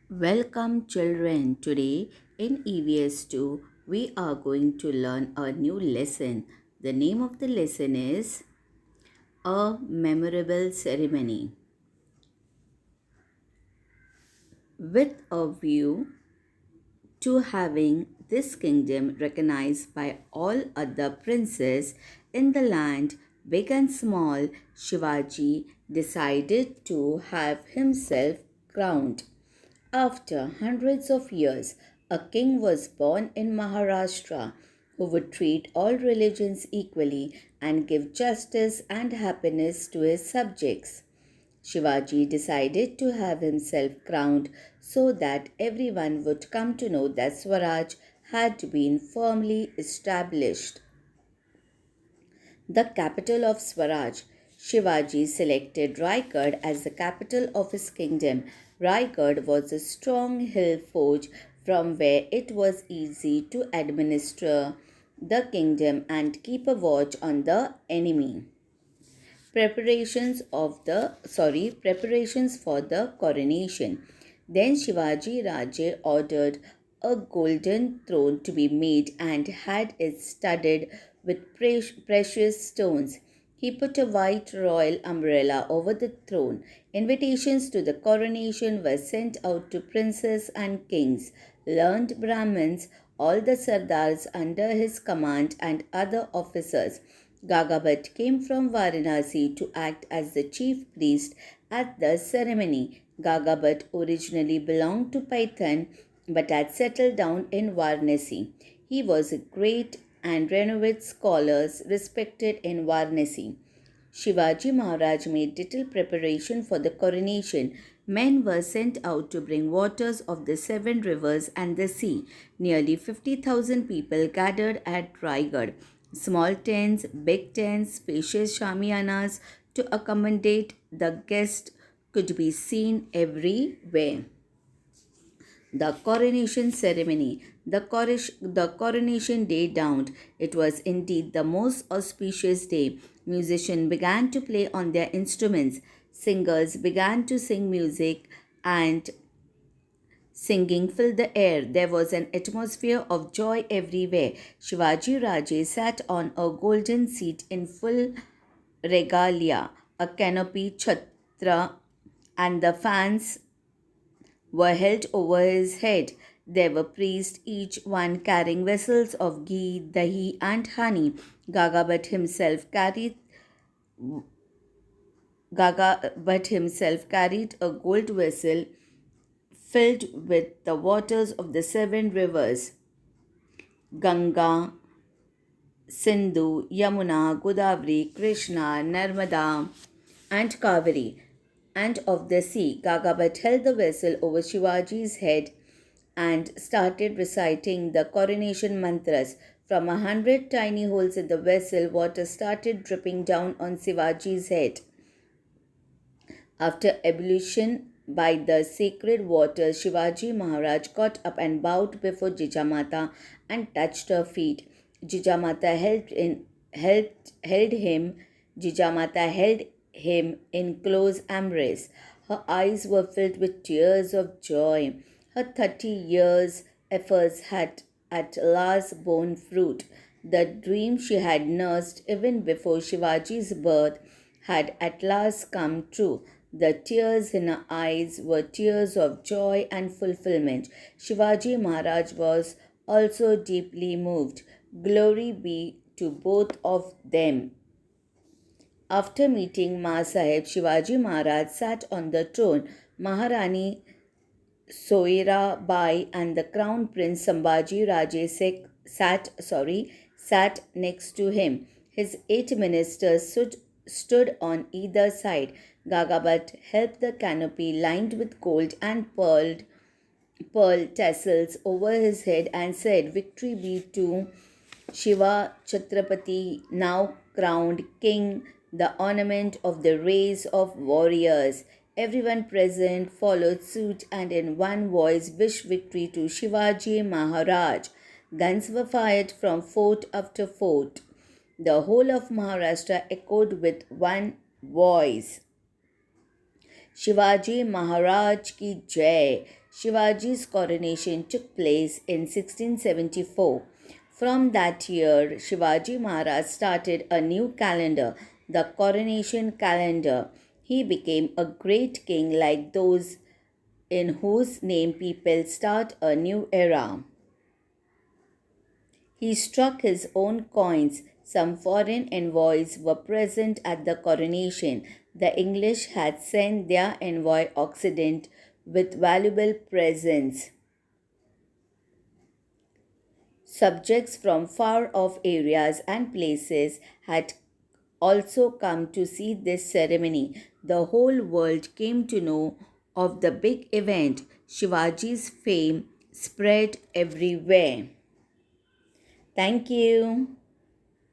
Welcome, children. Today in EVS2, we are going to learn a new lesson. The name of the lesson is A Memorable Ceremony. With a view to having this kingdom recognized by all other princes in the land, big and small, Shivaji decided to have himself crowned. After hundreds of years, a king was born in Maharashtra who would treat all religions equally and give justice and happiness to his subjects. Shivaji decided to have himself crowned so that everyone would come to know that Swaraj had been firmly established. The capital of Swaraj. Shivaji selected Raigad as the capital of his kingdom. Raigad was a strong hill fort from where it was easy to administer the kingdom and keep a watch on the enemy. Preparations for the coronation. Then Shivaji Raje ordered a golden throne to be made and had it studded with precious stones. He put a white royal umbrella over the throne. Invitations to the coronation were sent out to princes and kings, learned Brahmins, all the sardars under his command, and other officers. Gagabhat came from Varanasi to act as the chief priest at the ceremony. Gagabhat originally belonged to Python but had settled down in Varanasi. He was a great and renowned scholar respected in Varanasi. Shivaji Maharaj made little preparation for the coronation. Men were sent out to bring waters of the seven rivers and the sea. Nearly 50,000 people gathered at Raigad. Small tents, big tents, spacious shamiyanas to accommodate the guests could be seen everywhere. The coronation ceremony. The coronation day dawned. It was indeed the most auspicious day. Musicians began to play on their instruments. Singers began to sing music and singing filled the air. There was an atmosphere of joy everywhere. Shivaji Raje sat on a golden seat in full regalia, a canopy chhatra, and the fans were held over his head. There were priests, each one carrying vessels of ghee, dahi, and honey. Gagabhat himself carried a gold vessel filled with the waters of the seven rivers Ganga, Sindhu, Yamuna, Godavari, Krishna, Narmada, and Kaveri, and of the sea. Gagabhat held the vessel over Shivaji's head and started reciting the coronation mantras. From 100 tiny holes in the vessel, water started dripping down on Shivaji's head. After ablution by the sacred waters, Shivaji Maharaj got up and bowed before Jijamata and touched her feet. Jijamata held him. Jijamata held him in close embrace. Her eyes were filled with tears of joy. Her 30 years' efforts had at last borne fruit. The dream she had nursed even before Shivaji's birth had at last come true. The tears in her eyes were tears of joy and fulfillment. Shivaji Maharaj was also deeply moved. Glory be to both of them. After meeting Ma Sahib, Shivaji Maharaj sat on the throne. Maharani Soira Bai and the Crown Prince Sambhaji Raje sat next to him. His 8 ministers stood on either side. Gagabhat held the canopy lined with gold and pearl tassels over his head and said, "Victory be to Shiva Chhatrapati, now crowned king, the ornament of the race of warriors." Everyone present followed suit and in one voice wished victory to Shivaji Maharaj. Guns were fired from fort after fort. The whole of Maharashtra echoed with one voice. Shivaji Maharaj ki Jai. Shivaji's coronation took place in 1674. From that year, Shivaji Maharaj started a new calendar, the coronation calendar. He became a great king like those in whose name people start a new era. He struck his own coins. Some foreign envoys were present at the coronation. The English had sent their envoy Occident with valuable presents. Subjects from far off areas and places had also come to see this ceremony. The whole world came to know of the big event. Shivaji's fame spread everywhere. Thank you.